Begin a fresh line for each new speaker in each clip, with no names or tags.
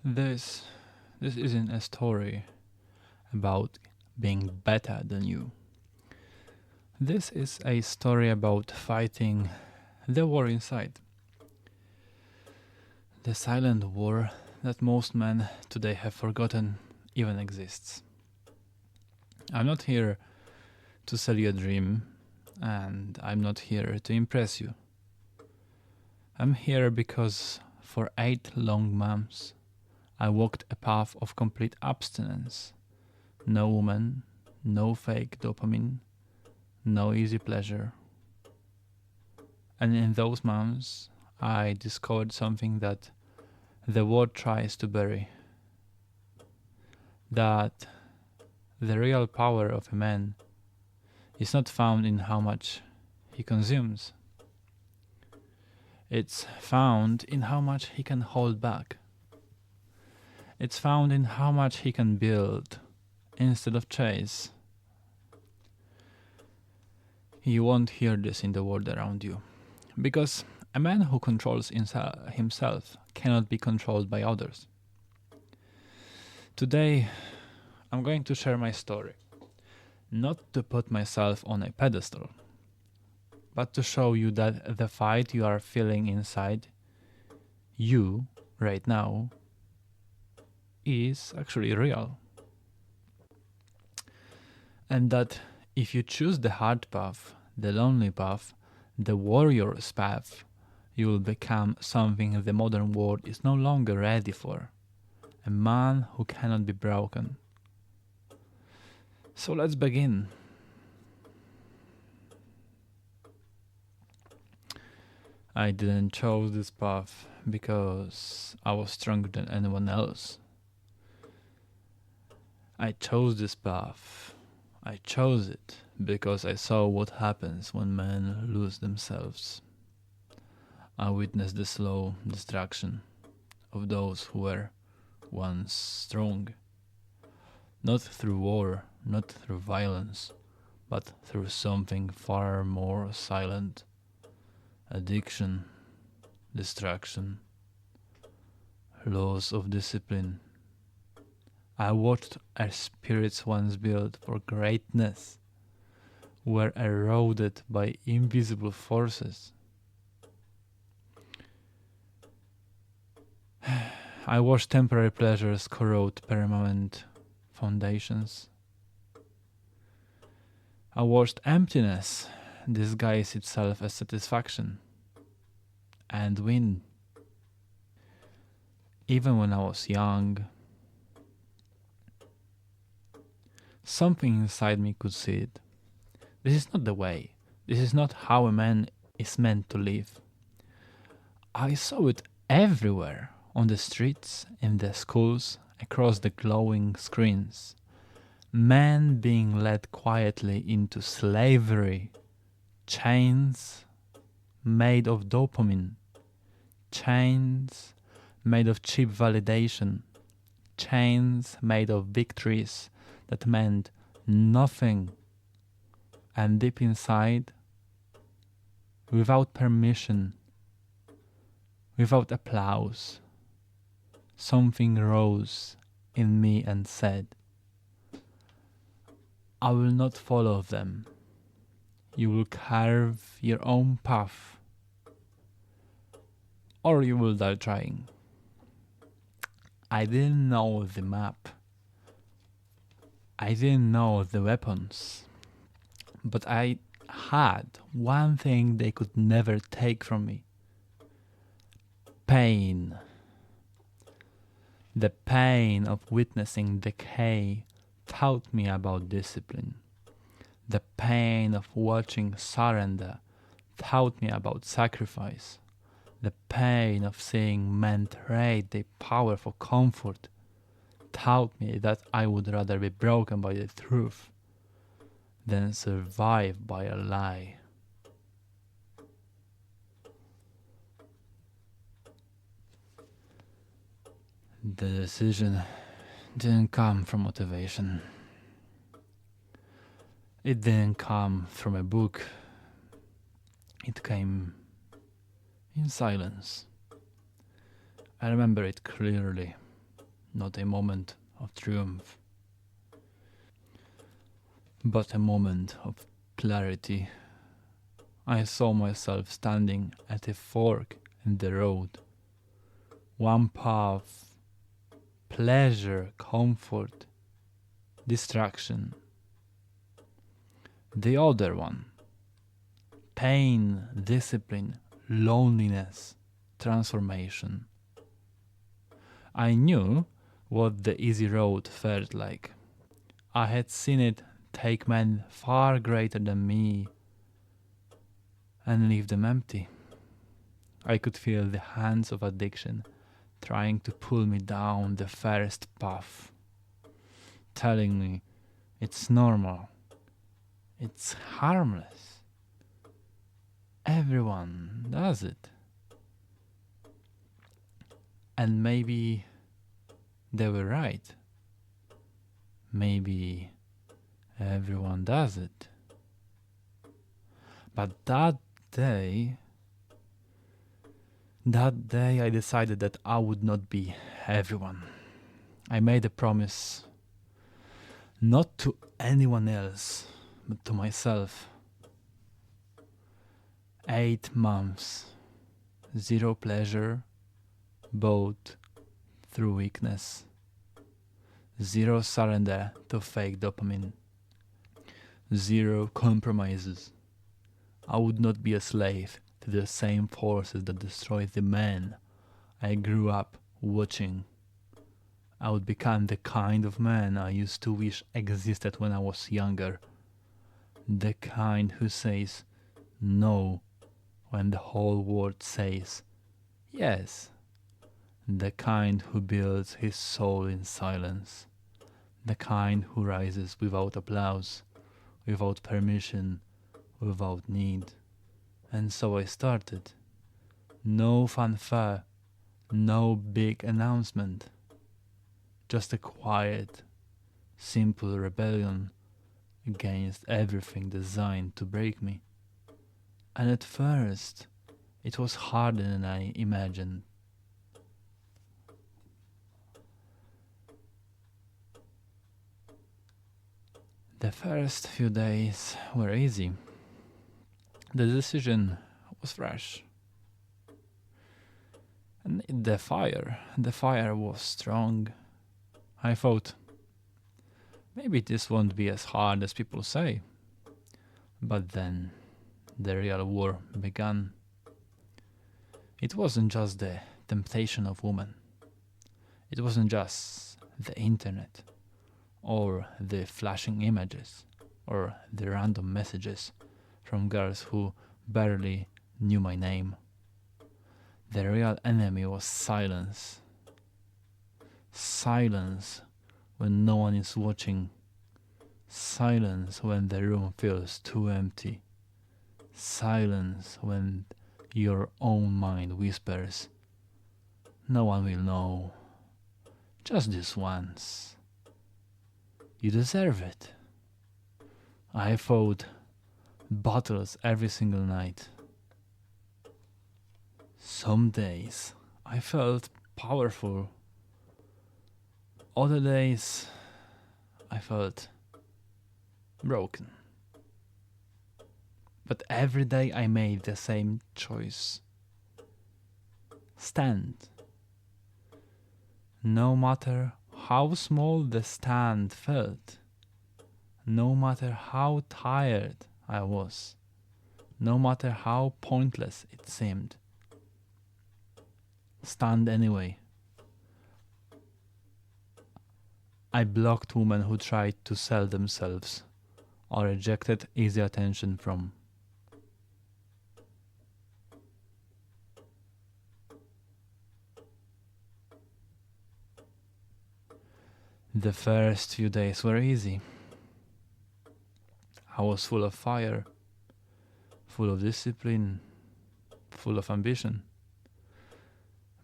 This this isn't a story about being better than you. This is a story about fighting the war inside. The silent war that most men today have forgotten even exists. I'm not here to sell you a dream, and I'm not here to impress you. I'm here because for 8 long months I walked a path of complete abstinence. No woman, no fake dopamine, no easy pleasure. And in those months, I discovered something that the world tries to bury. That the real power of a man is not found in how much he consumes. It's found in how much he can hold back. It's found in how much he can build instead of chase. You won't hear this in the world around you. Because a man who controls himself cannot be controlled by others. Today, I'm going to share my story. Not to put myself on a pedestal, but to show you that the fight you are feeling inside you right now is actually real. And that if you choose the hard path, the lonely path, the warrior's path, you will become something the modern world is no longer ready for. A man who cannot be broken. So let's begin. I didn't choose this path because I was stronger than anyone else. I chose this path. I chose it because I saw what happens when men lose themselves. I witnessed the slow destruction of those who were once strong. Not through war, not through violence, but through something far more silent. Addiction, distraction, loss of discipline. I watched our spirits once built for greatness were eroded by invisible forces. I watched temporary pleasures corrode permanent foundations. I watched emptiness disguise itself as satisfaction and win. Even when I was young, something inside me could see it. This is not the way. This is not how a man is meant to live. I saw it everywhere, on the streets, in the schools, across the glowing screens. Men being led quietly into slavery. Chains made of dopamine. Chains made of cheap validation. Chains made of victories that meant nothing. And deep inside, without permission, without applause, something rose in me and said, I will not follow them. You will carve your own path, or you will die trying. I didn't know the map. I didn't know the weapons. But I had one thing they could never take from me. Pain. The pain of witnessing decay taught me about discipline. The pain of watching surrender taught me about sacrifice. The pain of seeing men trade their power for comfort taught me that I would rather be broken by the truth than survive by a lie. The decision didn't come from motivation. It didn't come from a book. It came in silence. I remember it clearly. not a moment of triumph, but a moment of clarity. I saw myself standing at a fork in the road. One path, pleasure, comfort, distraction. The other one, pain, discipline, loneliness, transformation. I knew what the easy road felt like. I had seen it take men far greater than me and leave them empty. I could feel the hands of addiction trying to pull me down the first path, telling me it's normal, it's harmless. Everyone does it. And maybe they were right. Maybe everyone does it. But that day I decided that I would not be everyone. I made a promise, not to anyone else, but to myself. 8 months, zero pleasure, both through weakness. Zero surrender to fake dopamine. Zero compromises. I would not be a slave to the same forces that destroyed the men I grew up watching. I would become the kind of man I used to wish existed when I was younger. The kind who says no when the whole world says yes. The kind who builds his soul in silence. The kind who rises without applause, without permission, without need. And so I started. No fanfare, no big announcement. Just a quiet, simple rebellion against everything designed to break me. And at first, it was harder than I imagined. The first few days were easy. The decision was fresh. And the fire was strong. I thought, maybe this won't be as hard as people say. But then the real war began. It wasn't just the temptation of women. It wasn't just the internet, or the flashing images, or the random messages from girls who barely knew my name. The real enemy was silence. Silence when no one is watching. Silence when the room feels too empty. Silence when your own mind whispers, "No one will know. Just this once. You deserve it." I fought battles every single night. Some days I felt powerful. Other days I felt broken. But every day I made the same choice. Stand. No matter how small the stand felt, no matter how tired I was, no matter how pointless it seemed. Stand anyway. I blocked women who tried to sell themselves or rejected easy attention from. The first few days were easy. I was full of fire, full of discipline, full of ambition.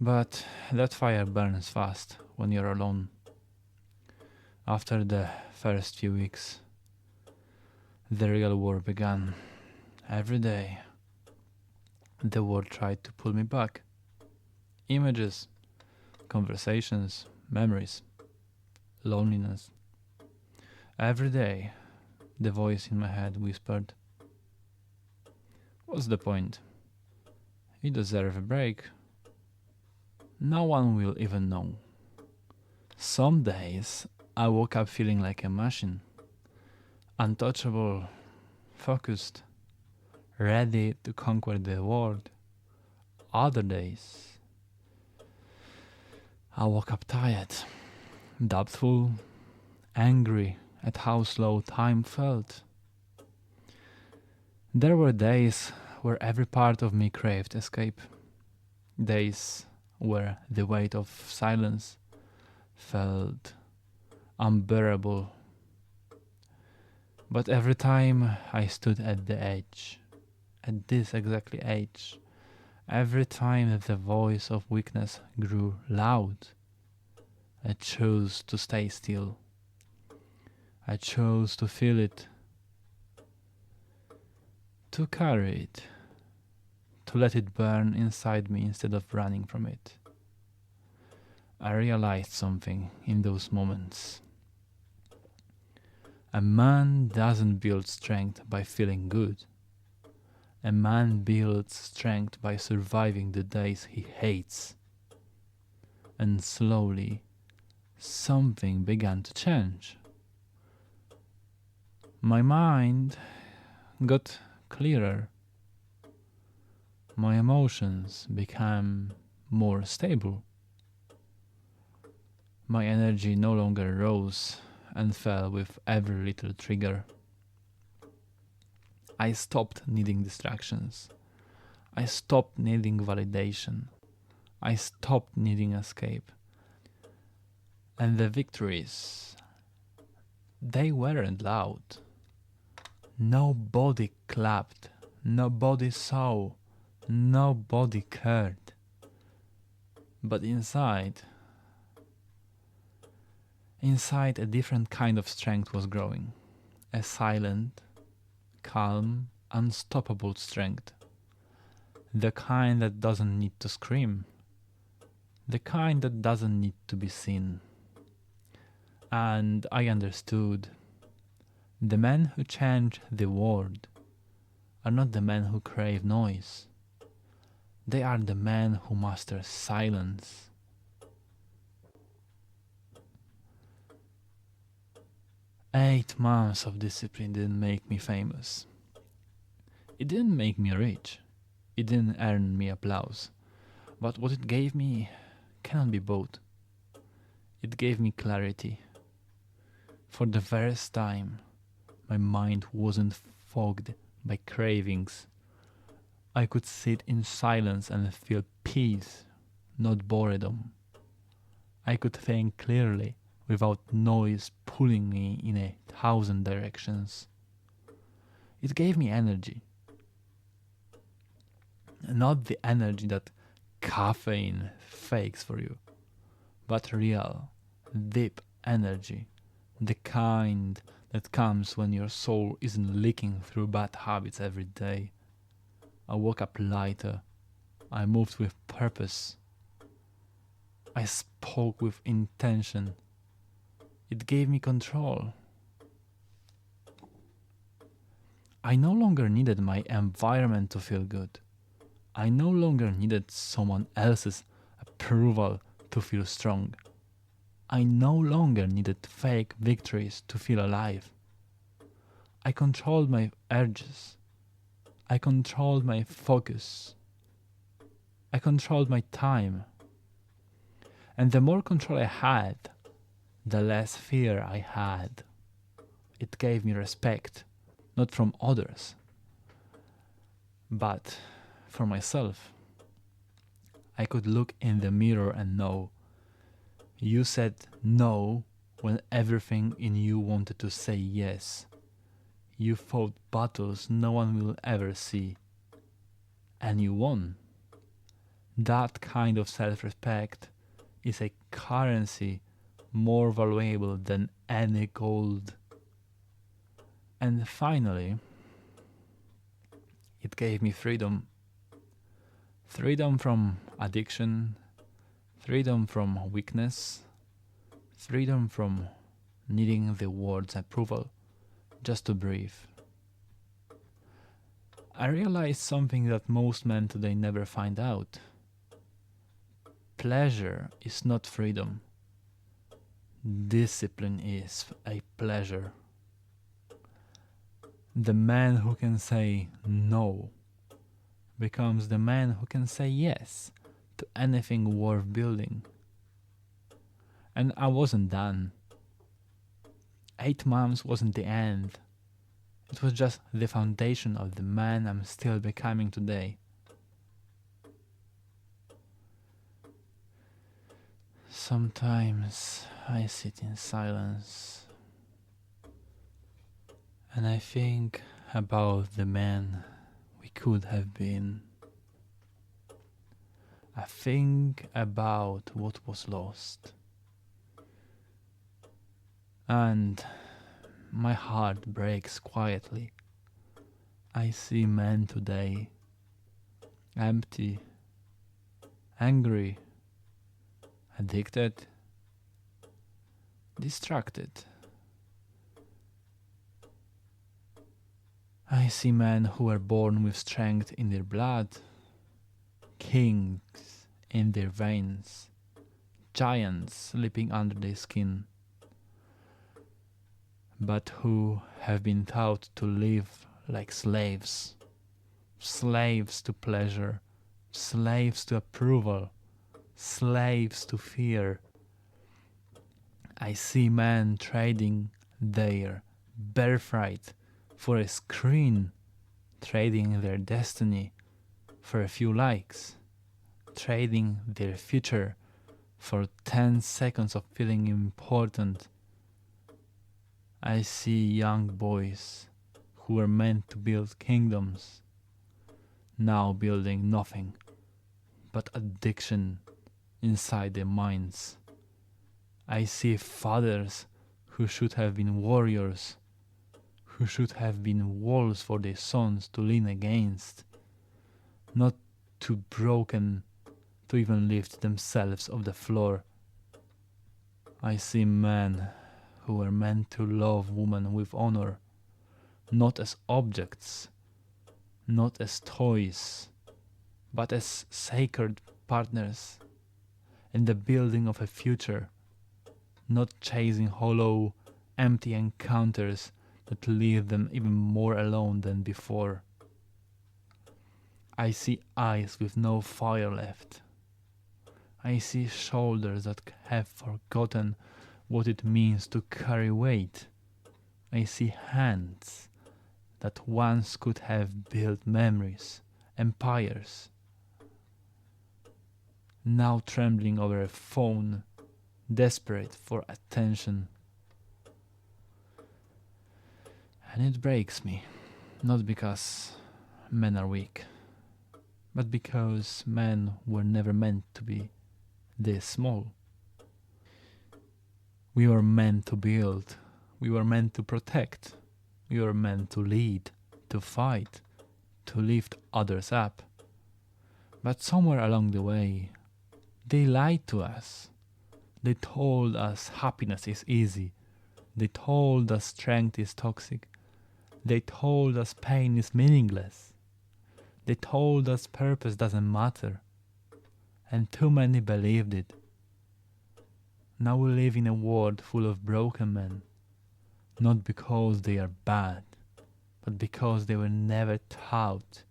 But that fire burns fast when you're alone. After the first few weeks, the real war began. Every day, the world tried to pull me back. Images, conversations, memories, loneliness. Every day, the voice in my head whispered, "What's the point? You deserve a break. No one will even know." Some days, I woke up feeling like a machine, untouchable, focused, ready to conquer the world. Other days, I woke up tired, doubtful, angry at how slow time felt. There were days where every part of me craved escape, days where the weight of silence felt unbearable. But every time I stood at the edge, at this exactly edge, every time that the voice of weakness grew loud, I chose to stay still. I chose to feel it, to carry it, to let it burn inside me instead of running from it. I realized something in those moments. A man doesn't build strength by feeling good. A man builds strength by surviving the days he hates. And slowly, something began to change. My mind got clearer. My emotions became more stable. My energy no longer rose and fell with every little trigger. I stopped needing distractions. I stopped needing validation. I stopped needing escape. And the victories, they weren't loud. Nobody clapped. Nobody saw. Nobody cared. But inside a different kind of strength was growing. A silent, calm, unstoppable strength. The kind that doesn't need to scream. The kind that doesn't need to be seen. And I understood. The men who change the world are not the men who crave noise. They are the men who master silence. Eight months of discipline didn't make me famous. It didn't make me rich. It didn't earn me applause. But what it gave me cannot be bought. It gave me clarity. For the first time, my mind wasn't fogged by cravings. I could sit in silence and feel peace, not boredom. I could think clearly without noise pulling me in 1,000 directions. It gave me energy. Not the energy that caffeine fakes for you, but real, deep energy. The kind that comes when your soul isn't leaking through bad habits every day. I woke up lighter. I moved with purpose. I spoke with intention. It gave me control. I no longer needed my environment to feel good. I no longer needed someone else's approval to feel strong. I no longer needed fake victories to feel alive. I controlled my urges. I controlled my focus. I controlled my time. And the more control I had, the less fear I had. It gave me respect, not from others, but for myself. I could look in the mirror and know. You said no when everything in you wanted to say yes. You fought battles no one will ever see. And you won. That kind of self-respect is a currency more valuable than any gold. And finally, it gave me freedom. Freedom from addiction, freedom from weakness, freedom from needing the world's approval just to breathe. I realized something that most men today never find out. Pleasure is not freedom. Discipline is a pleasure. The man who can say no becomes the man who can say yes to anything worth building. And I wasn't done. 8 months wasn't the end. It was just the foundation of the man I'm still becoming today. Sometimes I sit in silence and I think about the man we could have been. I think about what was lost. And my heart breaks quietly. I see men today empty, angry, addicted, distracted. I see men who were born with strength in their blood, kings in their veins, giants sleeping under their skin, but who have been taught to live like slaves. Slaves to pleasure, slaves to approval, slaves to fear. I see men trading their birthright for a screen, trading their destiny for a few likes, trading their future for 10 seconds of feeling important. I see young boys who were meant to build kingdoms, now building nothing but addiction inside their minds. I see fathers who should have been warriors, who should have been walls for their sons to lean against, not too broken to even lift themselves off the floor. I see men who were meant to love women with honor, not as objects, not as toys, but as sacred partners in the building of a future, not chasing hollow, empty encounters that leave them even more alone than before. I see eyes with no fire left. I see shoulders that have forgotten what it means to carry weight. I see hands that once could have built memories, empires, now trembling over a phone, desperate for attention. And it breaks me, not because men are weak, but because men were never meant to be this small. We were meant to build, we were meant to protect, we were meant to lead, to fight, to lift others up. But somewhere along the way, they lied to us. They told us happiness is easy. They told us strength is toxic. They told us pain is meaningless. They told us purpose doesn't matter. And too many believed it. Now we live in a world full of broken men, not because they are bad, but because they were never taught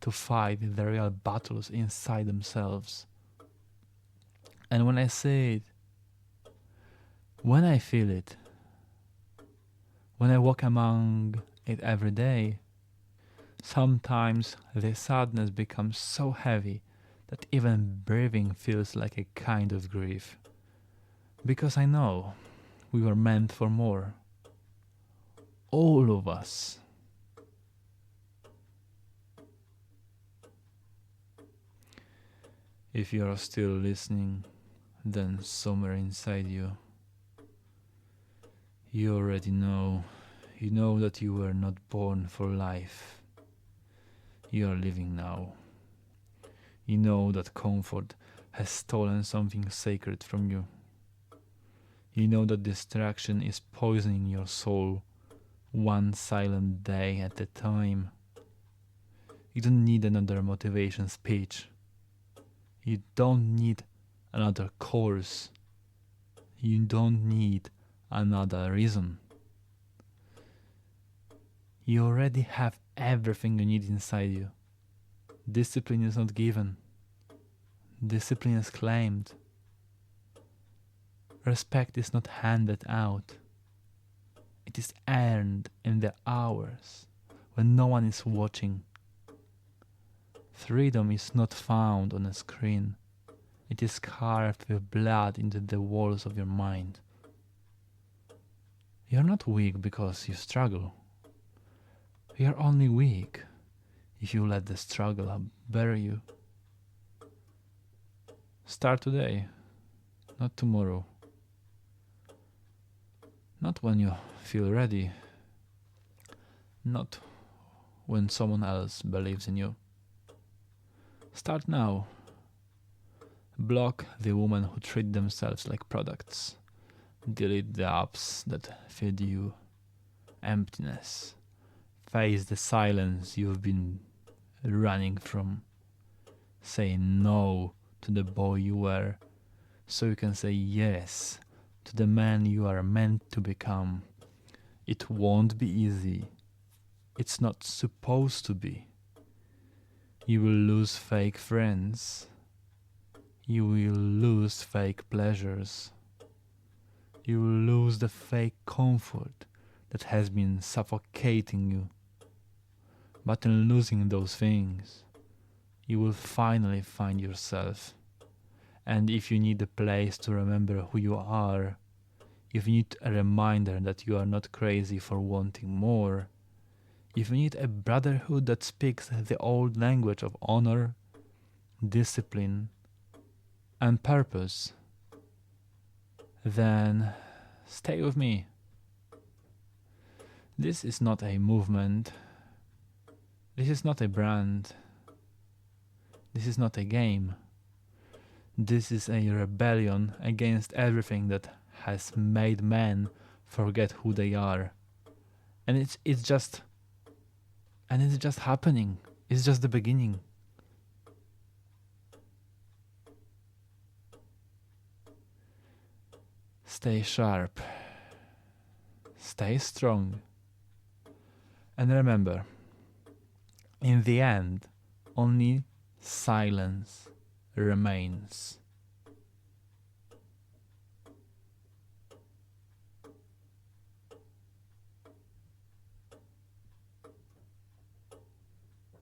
to fight the real battles inside themselves. And when I see it, when I feel it, when I walk among it every day, sometimes the sadness becomes so heavy that even breathing feels like a kind of grief. Because I know we were meant for more. All of us. If you are still listening, then somewhere inside you, you already know. You know that you were not born for life. You are living now. You know that comfort has stolen something sacred from you. You know that distraction is poisoning your soul one silent day at a time. You don't need another motivation speech. You don't need another course. You don't need another reason. You already have everything you need inside you. Discipline is not given. Discipline is claimed. Respect is not handed out. It is earned in the hours when no one is watching. Freedom is not found on a screen. It is carved with blood into the walls of your mind. You are not weak because you struggle. You are only weak if you let the struggle bury you. Start today, not tomorrow. Not when you feel ready. Not when someone else believes in you. Start now. Block the women who treat themselves like products. Delete the apps that feed you emptiness. Face the silence you've been running from. Say no to the boy you were, so you can say yes to the man you are meant to become. It won't be easy. It's not supposed to be. You will lose fake friends. You will lose fake pleasures. You will lose the fake comfort that has been suffocating you. But in losing those things, you will finally find yourself. And if you need a place to remember who you are, if you need a reminder that you are not crazy for wanting more, if you need a brotherhood that speaks the old language of honor, discipline, and purpose, then stay with me. This is not a movement. This is not a brand. This is not a game. This is a rebellion against everything that has made men forget who they are. And it's just happening. It's just the beginning. Stay sharp. Stay strong. And remember, in the end, only silence remains.